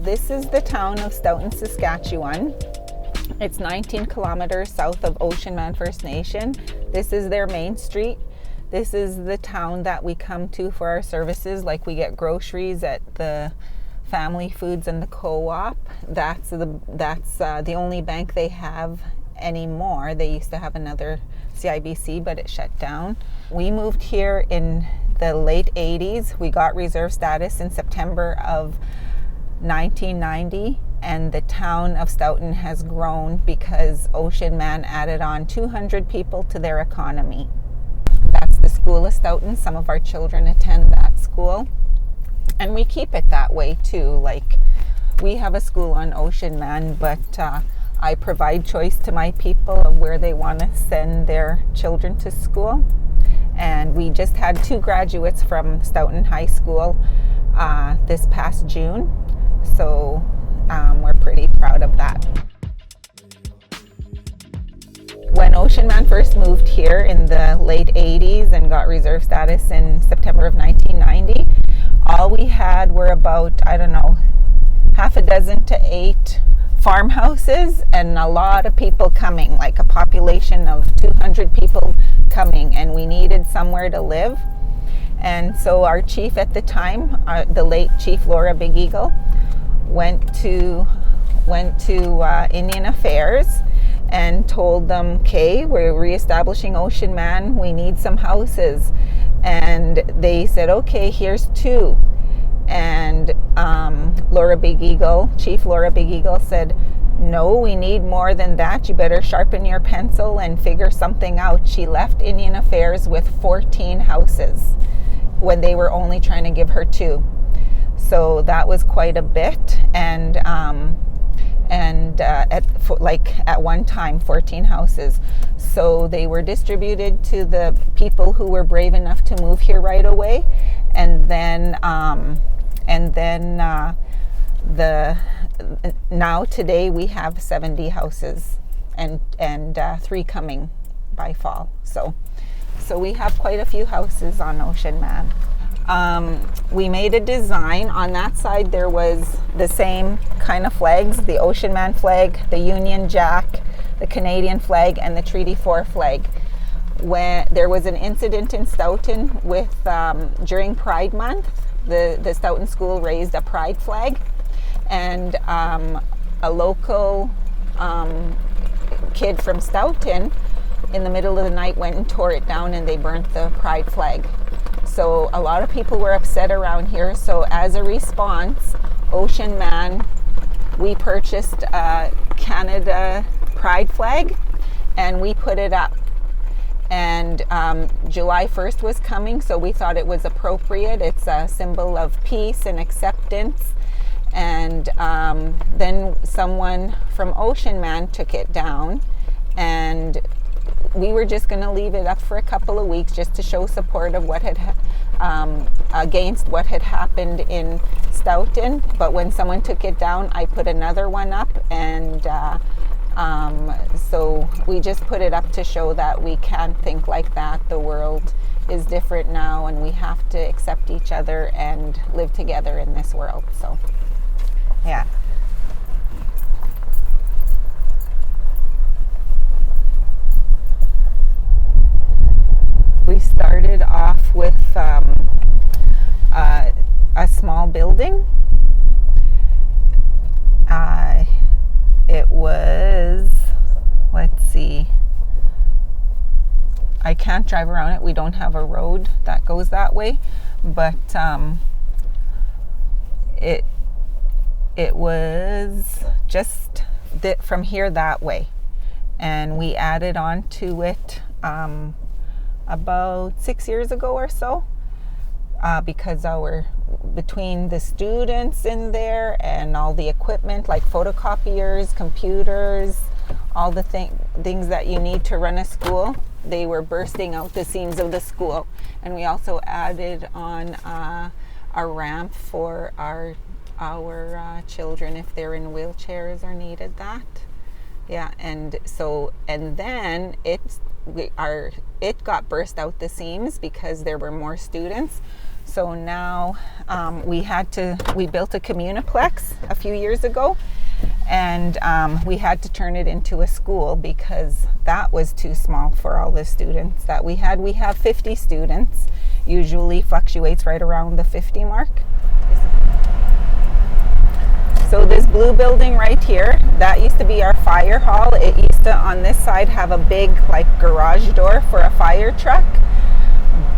This is the town of Stoughton, Saskatchewan. It's 19 kilometers south of Ocean Man First Nation. This is their main street. This is the town that we come to for our services, like we get groceries at the Family Foods and the Co-op. That's the only bank they have anymore. They used to have another CIBC, but it shut down. We moved here in the late 80s. We got reserve status in September of 1990, and the town of Stoughton has grown because Ocean Man added on 200 people to their economy. That's the School of Stoughton. Some of our children attend that school, and we keep it that way too. Like, we have a school on Ocean Man, but I provide choice to my people of where they want to send their children to school. And we just had 2 graduates from Stoughton High School this past June, so we're pretty proud of that. When Ocean Man first moved here in the late 80s and got reserve status in September of 1990, all we had were about, half a dozen to 8 farmhouses and a lot of people coming, like a population of 200 people coming, and we needed somewhere to live. And so our chief at the time, the late Chief Laura Big Eagle, went to Indian Affairs and told them, okay, we're reestablishing Ocean Man, we need some houses. And they said, okay, here's 2. And Chief Laura Big Eagle said, no, we need more than that. You better sharpen your pencil and figure something out. She left Indian Affairs with 14 houses when they were only trying to give her 2. So that was quite a bit. And at one time, 14 houses. So they were distributed to the people who were brave enough to move here right away. And then now today we have 70 houses and 3 coming by fall. So we have quite a few houses on Ocean Man. We made a design. On that side there was the same kind of flags, the Ocean Man flag, the Union Jack, the Canadian flag, and the Treaty 4 flag. When there was an incident in Stoughton with during Pride Month, the Stoughton School raised a pride flag, and a local kid from Stoughton in the middle of the night went and tore it down, and they burnt the pride flag. So a lot of people were upset around here. So as a response, Ocean Man, we purchased a Canada pride flag and we put it up. And July 1st was coming, so we thought it was appropriate. It's a symbol of peace and acceptance. And then someone from Ocean Man took it down, and we were just going to leave it up for a couple of weeks just to show support of what had against what had happened in Stoughton. But when someone took it down, I put another one up, and so we just put it up to show that we can't think like that. The world is different now, and we have to accept each other and live together in this world. So, yeah. We started off with a small building. It was, let's see, I can't drive around it. We don't have a road that goes that way, but it was just from here that way, and we added on to it about 6 years ago or so, because between the students in there and all the equipment like photocopiers, computers, all the things that you need to run a school, they were bursting out the seams of the school. And we also added on a ramp for our children if they're in wheelchairs or needed that. Yeah, and then it got burst out the seams because there were more students. So now we built a communiplex a few years ago, and we had to turn it into a school because that was too small for all the students that we had. We have 50 students, usually fluctuates right around the 50 mark. So this blue building right here, that used to be our fire hall. It used to, on this side, have a big like garage door for a fire truck.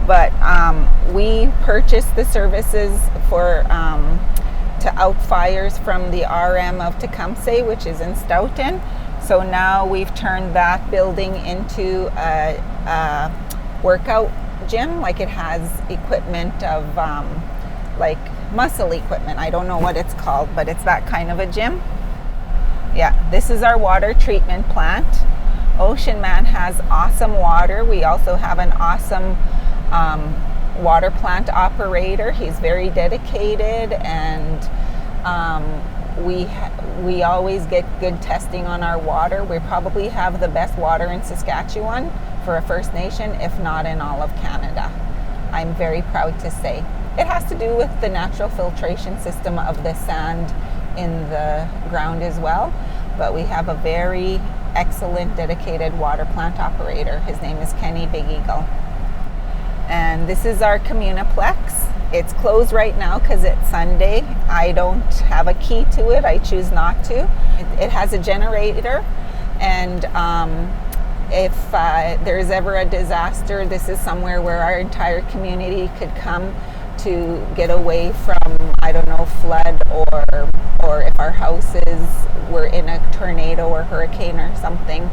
But we purchased the services for to out fires from the RM of Tecumseh, which is in Stoughton. So now we've turned that building into a workout gym. Like it has equipment of like muscle equipment. I don't know what it's called, but it's that kind of a gym. Yeah, this is our water treatment plant. Ocean Man has awesome water. We also have an awesome water plant operator. He's very dedicated, and we always get good testing on our water. We probably have the best water in Saskatchewan for a First Nation, if not in all of Canada. I'm very proud to say. It has to do with the natural filtration system of the sand in the ground as well, but we have a very excellent dedicated water plant operator. His name is Connie Big Eagle. And this is our communiplex. It's closed right now because it's Sunday. I don't have a key to it. I choose not to. It has a generator, and if there's ever a disaster, this is somewhere where our entire community could come to get away from, I don't know, flood, or if our houses were in a tornado or hurricane or something.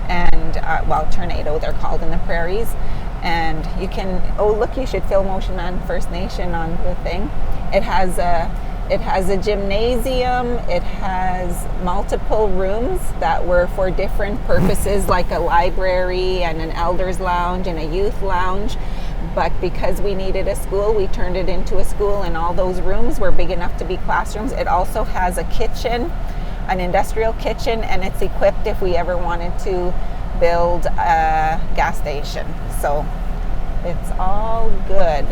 And well, tornado they're called in the prairies. And you can, oh look, you should film Ocean Man First Nation on the thing. It has a gymnasium. It has multiple rooms that were for different purposes, like a library and an elders lounge and a youth lounge. But because we needed a school, we turned it into a school, and all those rooms were big enough to be classrooms. It also has a kitchen, an industrial kitchen, and it's equipped if we ever wanted to build a gas station. So it's all good.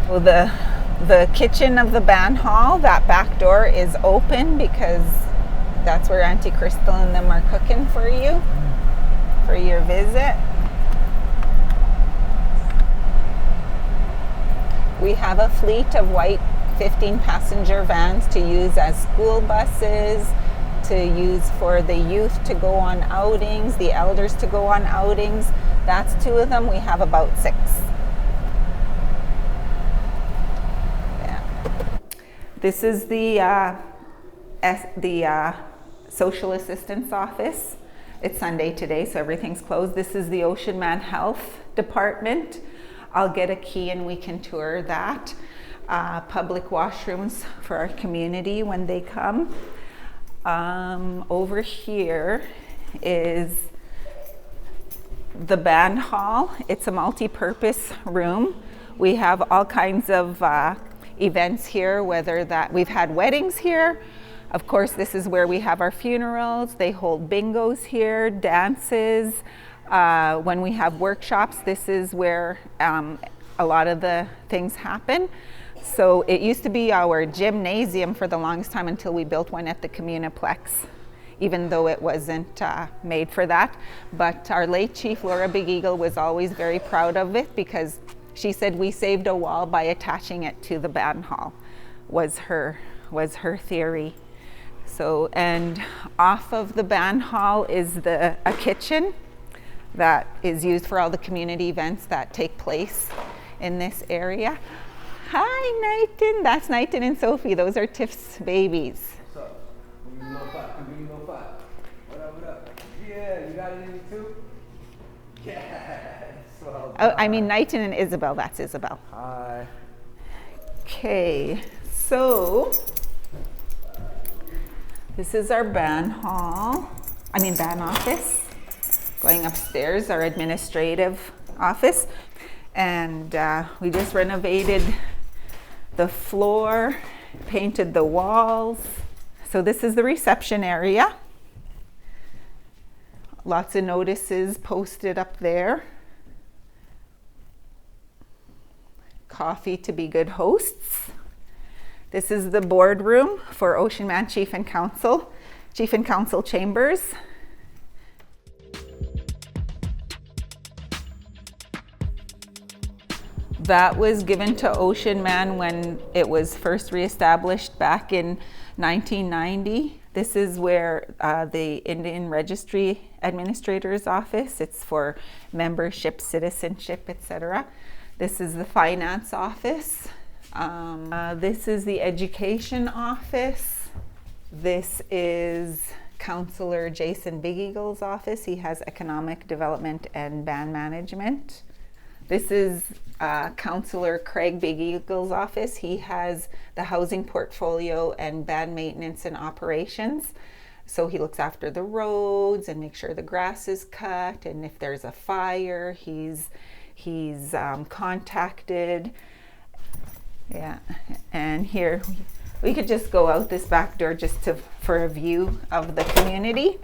So the kitchen of the band hall, that back door is open because that's where Auntie Crystal and them are cooking for you for your visit. We have a fleet of white 15-passenger vans to use as school buses, to use for the youth to go on outings, the elders to go on outings. That's 2 of them. We have about 6. Yeah. This is the social assistance office. It's Sunday today, so everything's closed. This is the Ocean Man Health Department. I'll get a key and we can tour that. Public washrooms for our community when they come. Over here is the band hall. It's a multi-purpose room. We have all kinds of events here, whether that we've had weddings here. Of course, this is where we have our funerals. They hold bingos here, dances. When we have workshops, this is where a lot of the things happen. So it used to be our gymnasium for the longest time until we built one at the communiplex, even though it wasn't made for that. But our late chief, Laura Big Eagle, was always very proud of it because she said we saved a wall by attaching it to the band hall, was her theory. So, and off of the band hall is a kitchen that is used for all the community events that take place in this area. Hi, Nighton. That's Nighton and Sophie. Those are Tiff's babies. What's up? Give me no five. What up? Yeah, you got it in you too? Yes. Well Oh, I mean Nighton and Isabel. That's Isabel. Hi. Okay, so this is our band office. Going upstairs, our administrative office. And we just renovated the floor, painted the walls. So this is the reception area. Lots of notices posted up there. coffee to be good hosts. This is the boardroom for Ocean Man Chief and Council Chambers. That was given to Ocean Man when it was first reestablished back in 1990. This is where the Indian Registry Administrator's office. It's for membership, citizenship, etc. This is the finance office. This is the education office. This is Councillor Jason Big Eagle's office. He has economic development and band management. This is Councillor Craig Big Eagle's office. He has the housing portfolio and band maintenance and operations. So he looks after the roads and makes sure the grass is cut, and if there's a fire, he's contacted. Yeah, and here we could just go out this back door just for a view of the community.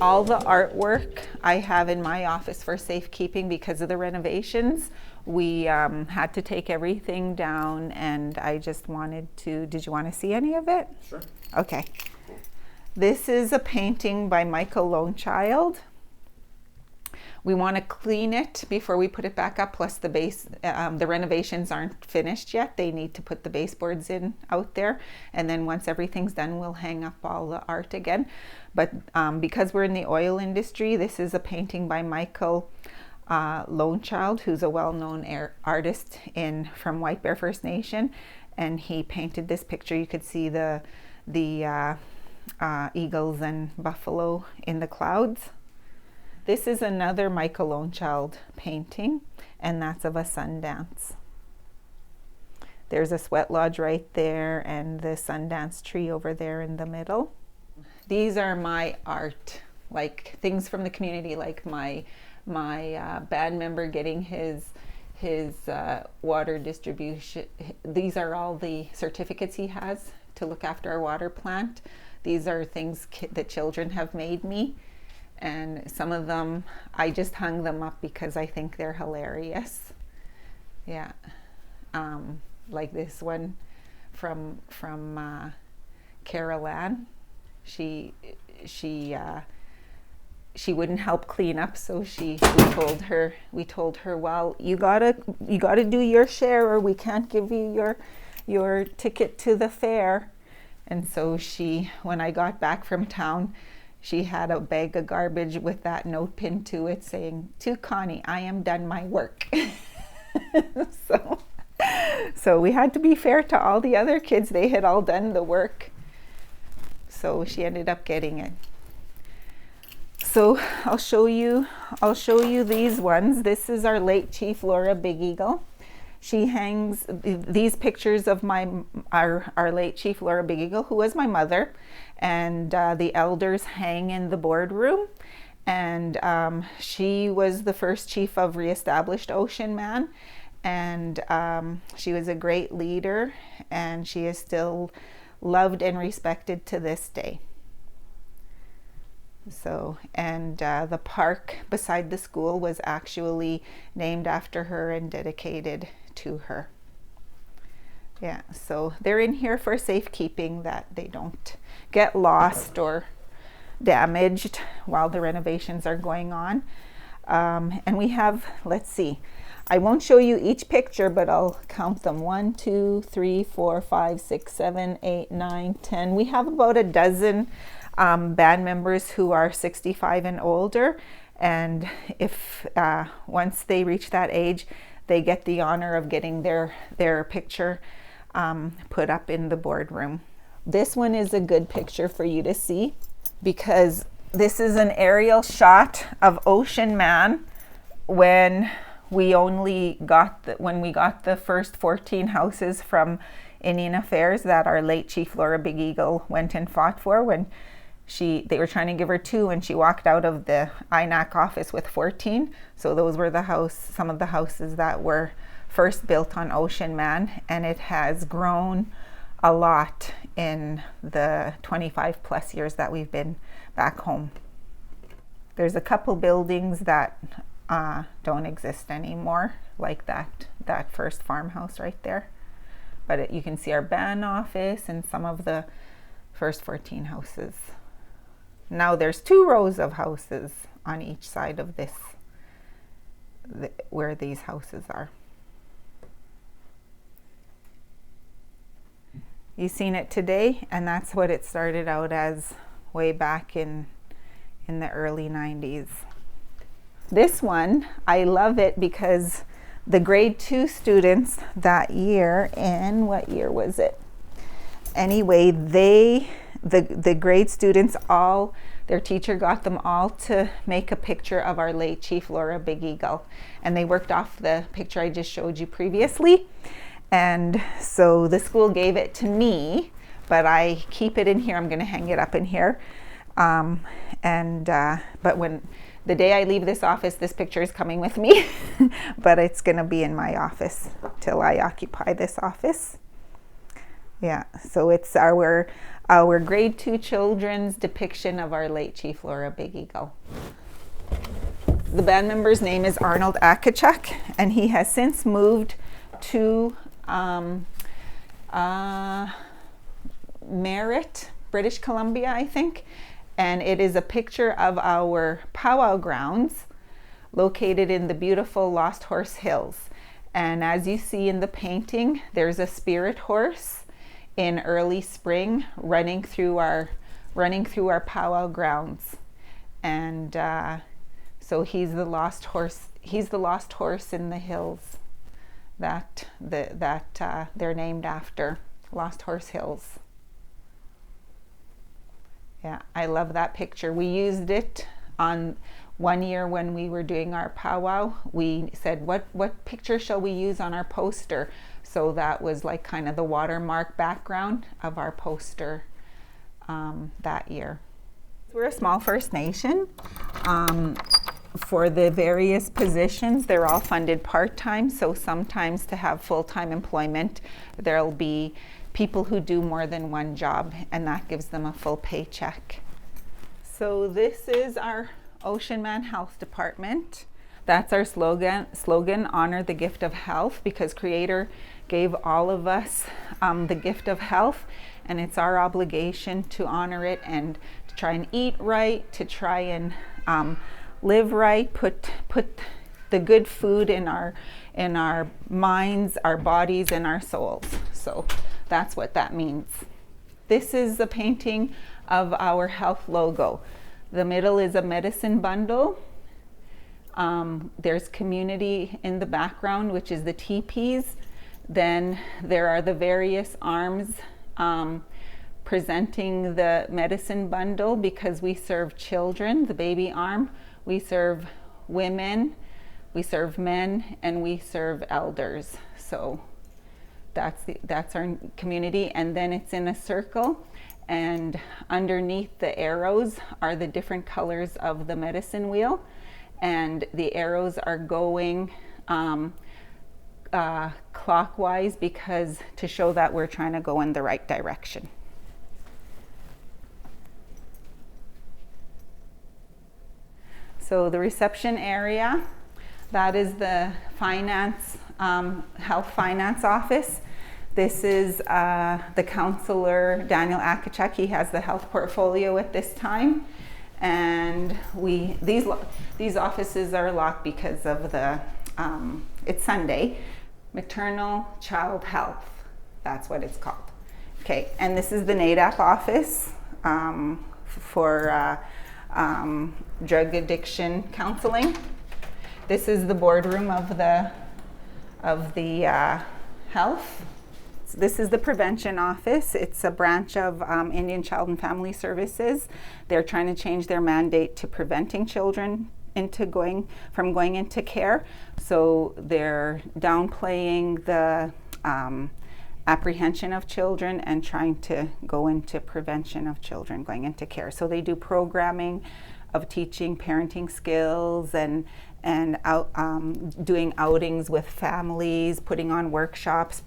All the artwork I have in my office for safekeeping because of the renovations. We had to take everything down, and I just wanted to, did you want to see any of it? Sure. Okay. This is a painting by Michael Lonechild. We want to clean it before we put it back up, plus the base, the renovations aren't finished yet. They need to put the baseboards in out there, and then once everything's done, we'll hang up all the art again. But because we're in the oil industry, this is a painting by Michael Lonechild, who's a well-known artist from White Bear First Nation, and he painted this picture. You could see the eagles and buffalo in the clouds. This is another Michael Lonechild painting, and that's of a Sundance. There's a sweat lodge right there and the Sundance tree over there in the middle. These are my art, like things from the community, like my band member getting his water distribution. These are all the certificates he has to look after our water plant. These are things that children have made me. And some of them, I just hung them up because I think they're hilarious. Yeah, like this one from Carol Ann. She wouldn't help clean up, so we told her, well, you gotta do your share, or we can't give you your ticket to the fair. And so when I got back from town, she had a bag of garbage with that note pinned to it saying, "To Connie, I am done my work." So we had to be fair to all the other kids. They had all done the work. So she ended up getting it. So I'll show you these ones. This is our late Chief Laura Big Eagle. She hangs these pictures of our late Chief Laura Big Eagle, who was my mother, and the elders hang in the boardroom. And she was the first chief of re-established Ocean Man, and she was a great leader, and she is still loved and respected to this day. So, and the park beside the school was actually named after her and dedicated to her. Yeah, so they're in here for safekeeping, that they don't get lost or damaged while the renovations are going on. And we have, let's see, I won't show you each picture, but I'll count them. 1, 2, 3, 4, 5, 6, 7, 8, 9, 10. We have about a dozen band members who are 65 and older, and if once they reach that age, they get the honor of getting their picture put up in the boardroom. This one is a good picture for you to see, because this is an aerial shot of Ocean Man when we got the first 14 houses from Indian Affairs that our late Chief Laura Big Eagle went and fought for, when they were trying to give her 2 and she walked out of the INAC office with 14. So those were some of the houses that were first built on Ocean Man, and it has grown a lot in the 25 plus years that we've been back home. There's a couple buildings that don't exist anymore, like that first farmhouse right there. But you can see our band office and some of the first 14 houses. Now there's 2 rows of houses on each side of this, where these houses are. You've seen it today, and that's what it started out as way back in the early 90s. This one, I love it because the grade 2 students that year, and what year was it? Anyway, the grade students, all their teacher got them all to make a picture of our late Chief Laura Big Eagle, and they worked off the picture I just showed you previously. And so the school gave it to me, but I keep it in here. I'm going to hang it up in here. But when the day I leave this office, this picture is coming with me, but it's going to be in my office till I occupy this office. Yeah, so it's our grade 2 children's depiction of our late Chief Laura Big Eagle. The band member's name is Arnold Akachuk, and he has since moved to Merritt, British Columbia, I think. And it is a picture of our powwow grounds located in the beautiful Lost Horse Hills. And as you see in the painting, there's a spirit horse in early spring running through our powwow grounds. And so he's the lost horse. He's the lost horse in the hills that they're named after, Lost Horse Hills. Yeah, I love that picture. We used it on one year when we were doing our powwow. We said, what picture shall we use on our poster? So that was like kind of the watermark background of our poster that year. We're a small First Nation. For the various positions, they're all funded part-time. So sometimes to have full-time employment, there'll be people who do more than one job, and that gives them a full paycheck. So this is our Ocean Man Health Department. That's our slogan, honor the gift of health, because Creator gave all of us the gift of health, and it's our obligation to honor it and to try and eat right, to try and live right, put the good food in our minds, our bodies, and our souls. So that's what that means. This is a painting of our health logo. The middle is a medicine bundle. There's community in the background, which is the teepees. Then there are the various arms presenting the medicine bundle, because we serve children, the baby arm. We serve women, we serve men, and we serve elders. So that's our community. And then it's in a circle, and underneath the arrows are the different colors of the medicine wheel, and the arrows are going clockwise, because to show that we're trying to go in the right direction. So the reception area, that is the finance, health finance office. This is the counselor, Daniel Akachuk. He has the health portfolio at this time. And these offices are locked because of it's Sunday. Maternal Child Health, that's what it's called. Okay, and this is the NADAP office for drug addiction counseling. This is the boardroom of the health. So this is the prevention office. It's a branch of Indian Child and Family Services. They're trying to change their mandate to preventing children from going into care. So they're downplaying the apprehension of children and trying to go into prevention of children going into care. So they do programming of teaching parenting skills and doing outings with families, putting on workshops,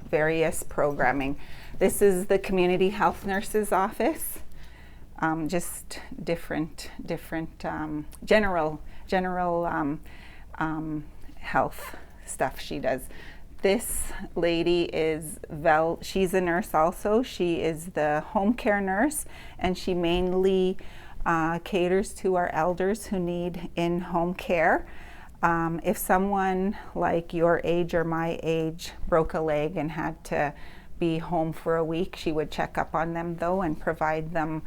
various programming. This is the community health nurse's office. Just different general health stuff she does. This lady is she's a nurse also. She is the Homecare Nurse, and she mainly caters to our elders who need in-home care. If someone like your age or my age broke a leg and had to be home for a week, she would check up on them though and provide them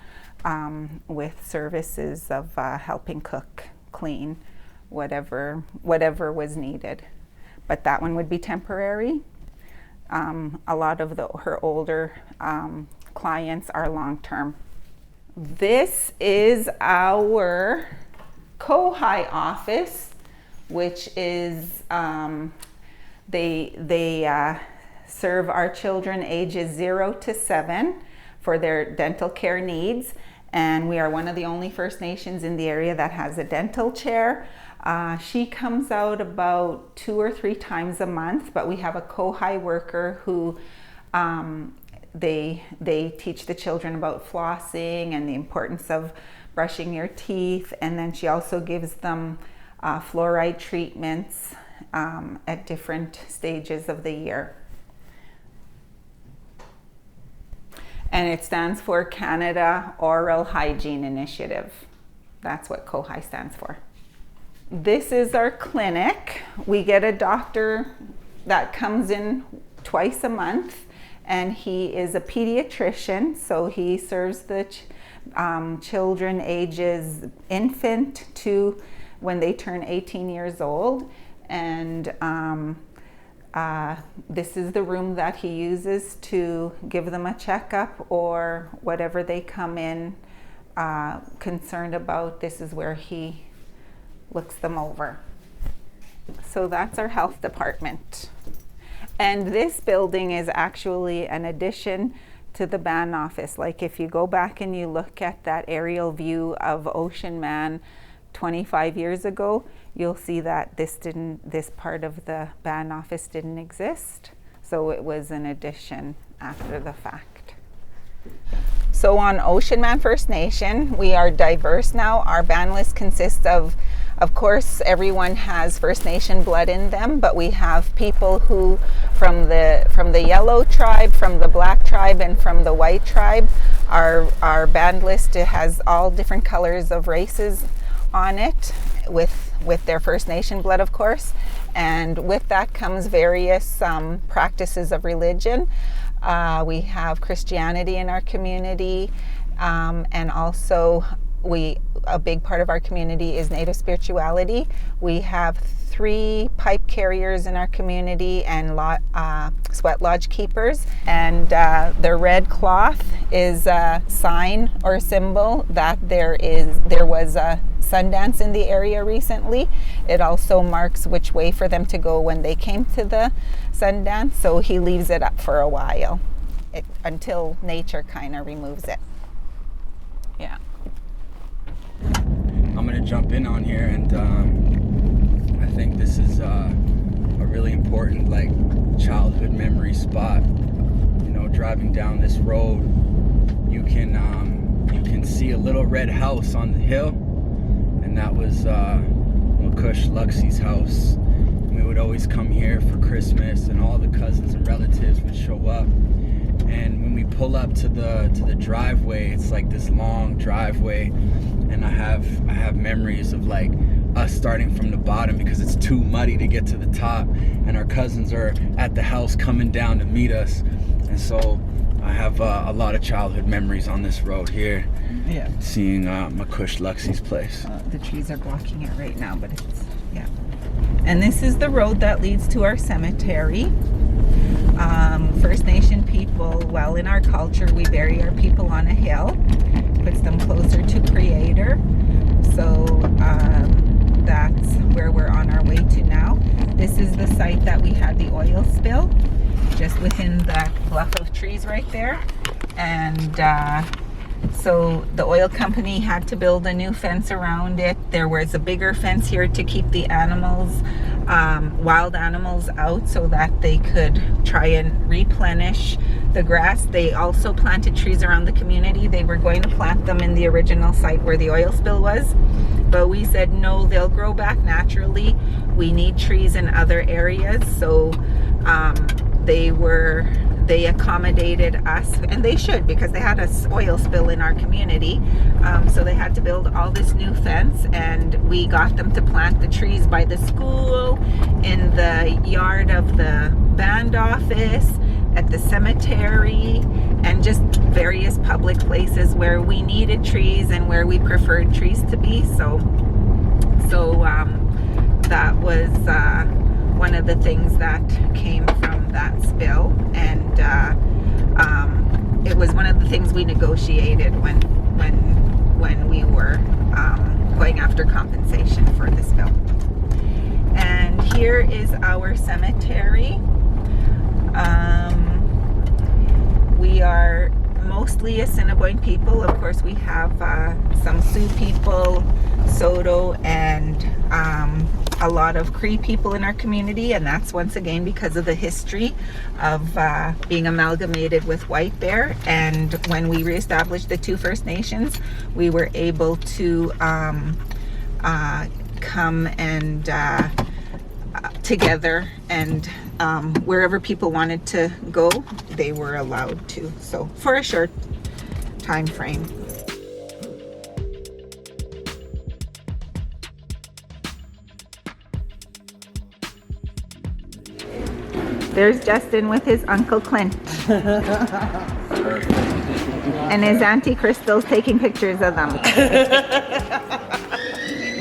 with services of helping cook, clean, whatever was needed. But that one would be temporary. A lot of her older clients are long-term. This is our Kohai office, which is they serve our children ages 0 to 7 for their dental care needs, and we are one of the only First Nations in the area that has a dental chair. She comes out about 2 or 3 times a month, but we have a Kohai worker who they teach the children about flossing and the importance of brushing your teeth, and then she also gives them fluoride treatments at different stages of the year. And it stands for Canada Oral Hygiene Initiative. That's what Kohai stands for. This is our clinic. We get a doctor that comes in twice a month, and he is a pediatrician, so he serves the children ages infant to when they turn 18 years old. And this is the room that he uses to give them a checkup or whatever they come in concerned about. This is where he looks them over. So that's our health department. And this building is actually an addition to the band office. Like if you go back and you look at that aerial view of Ocean Man 25 years ago, you'll see that this part of the band office didn't exist. So it was an addition after the fact. So on Ocean Man First Nation, we are diverse now. Our band list consists of course, everyone has First Nation blood in them, but we have people who from the yellow tribe, from the black tribe, and from the white tribe. Our band list has all different colors of races on it, with their First Nation blood, of course. And with that comes various practices of religion. We have Christianity in our community, and also a big part of our community is Native spirituality. We have 3 pipe carriers in our community and sweat lodge keepers. And the red cloth is a sign or symbol that there was a Sundance in the area recently. It also marks which way for them to go when they came to the Sundance, so he leaves it up for a while until nature kind of removes it. Yeah. I'm gonna jump in on here, and I think this is a really important childhood memory spot. You know, driving down this road, you can see a little red house on the hill, and that was Makush Luxie's house. We would always come here for Christmas, and all the cousins and relatives would show up. And when we pull up to the driveway, it's like this long driveway, and I have memories of us starting from the bottom because it's too muddy to get to the top, and our cousins are at the house coming down to meet us. And so I have a lot of childhood memories on this road here. Yeah. Seeing Makush Luxie's place. The trees are blocking it right now, but it's, yeah. And this is the road that leads to our cemetery. First Nation people, well, in our culture, we bury our people on a hill. Puts them closer to Creator. So that's where we're on our way to now. This is the site that we had the oil spill, just within the bluff of trees right there. And so the oil company had to build a new fence around it. There was a bigger fence here to keep the animals wild animals out so that they could try and replenish the grass. They also planted trees around the community. They were going to plant them in the original site where the oil spill was, but we said no, they'll grow back naturally. We need trees in other areas. So they accommodated us, and they should, because they had an oil spill in our community. So they had to build all this new fence, and we got them to plant the trees by the school, in the yard of the band office, at the cemetery, and just various public places where we needed trees and where we preferred trees to be. So that was one of the things that came from that spill, and it was one of the things we negotiated when we were going after compensation for the spill. And here is our cemetery. We are mostly Assiniboine people. Of course, we have some Sioux people, Soto, and a lot of Cree people in our community, and that's once again because of the history of being amalgamated with White Bear. And when we reestablished the two First Nations, we were able to come and together, and wherever people wanted to go, they were allowed to, so for a short time frame. There's Justin with his Uncle Clint. And his Auntie Crystal's taking pictures of them.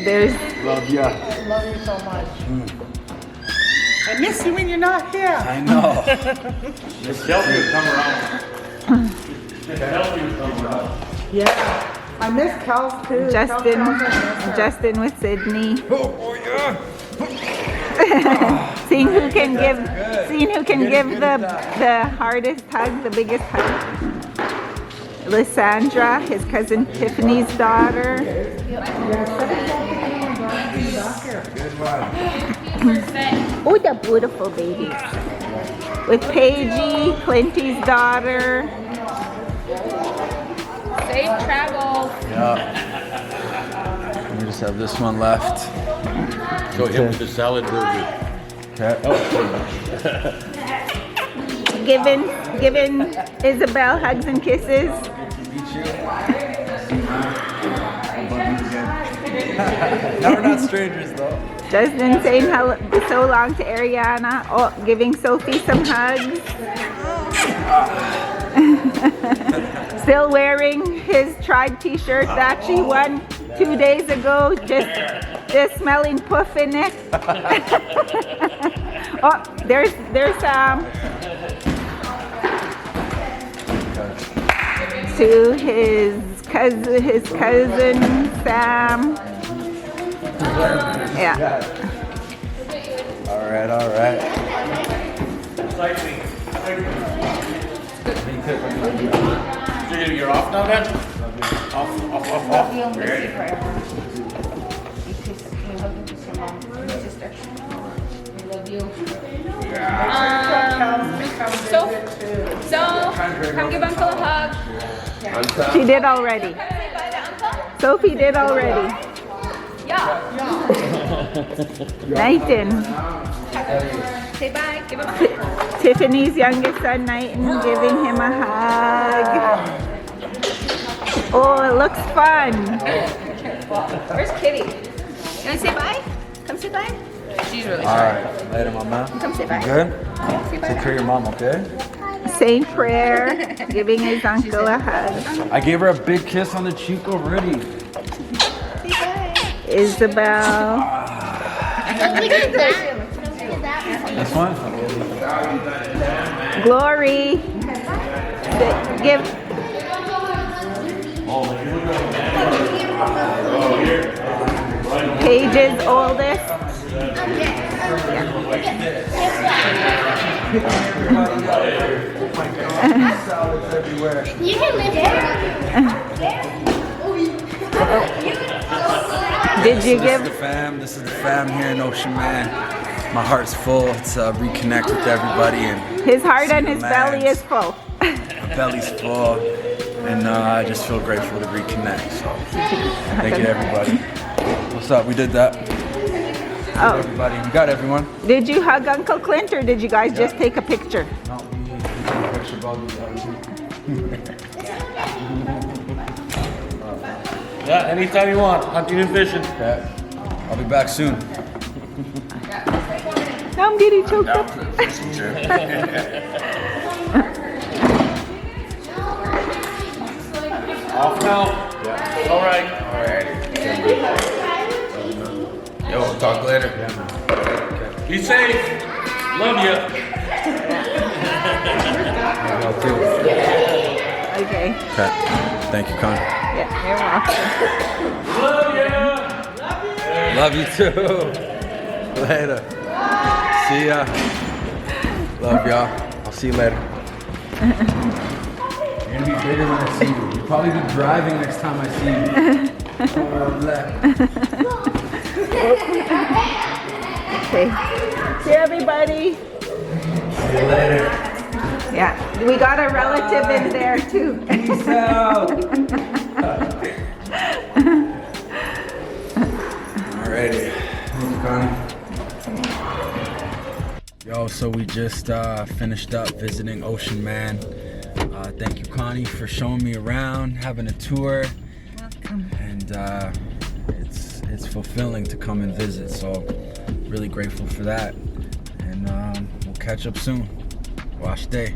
There's... Love ya. Love you so much. I miss you when you're not here. I know. Miss Kelsey would come around. Miss Kelsey would come around. Yeah. I miss Kels too. Justin with Sydney. Oh yeah. Seeing who can give the hardest hug, the biggest hug. Lysandra, his cousin Tiffany's daughter. Good one. Oh, the beautiful babies. With Paigey, Clinty's daughter. Safe travels. Yeah. We just have this one left. Go him with the salad burger. Okay. Giving Isabel hugs and kisses. Now we're not strangers though. Justin saying hello, so long to Ariana. Oh, giving Sophie some hugs. Still wearing his tribe t-shirt that she won 2 days ago. Just smelling puff in it. Oh, there's to his cousin Sam. Yeah. All right. You're off now, then? Off. Ready? So come give Uncle a hug. She did already. Sophie did already. Yeah. Knighton. Say bye. Give him a hug. Tiffany's youngest son, Knighton, giving him a hug. Oh, it looks fun. Where's Kitty? You want to say bye? Come say bye. She's really All shy. right. Later, mama. Come say bye. Good? Say bye. Take care of your mom, okay? Saying prayer, giving his uncle a hug. I gave her a big kiss on the cheek already. Isabel. This one? Glory. Give. Paige's oldest. You can live here. Did you This give? is the fam. This is the fam here in Ocean, man. My heart's full. It's reconnect with everybody and His heart see and the his belly mans. is full. My belly's full, and I just feel grateful to reconnect. So thank you to everybody. What's up? We did that. Oh, Everybody, we got everyone. did you hug Uncle Clint or did you guys just take a picture? No, we took a picture about Yeah, anytime you want. Hunting and fishing. Okay. I'll be back soon. I'm getting choked up. Off now. All right. Yo, talk later. Be safe. Love you. Okay. Okay. Thank you, Connie. Yeah, you're welcome. Love you. Love you too. Later. See ya. Love y'all. I'll see you later. You're gonna be bigger when I see you. You'll probably be driving next time I see you. Okay. See everybody. See you later. Yeah, we got a relative in there too. Peace out. Alrighty. Thank you, Connie. Yo, so we just finished up visiting Ocean Man. Thank you, Connie, for showing me around, having a tour. Welcome. And it's fulfilling to come and visit. So really grateful for that. And we'll catch up soon. Wash day.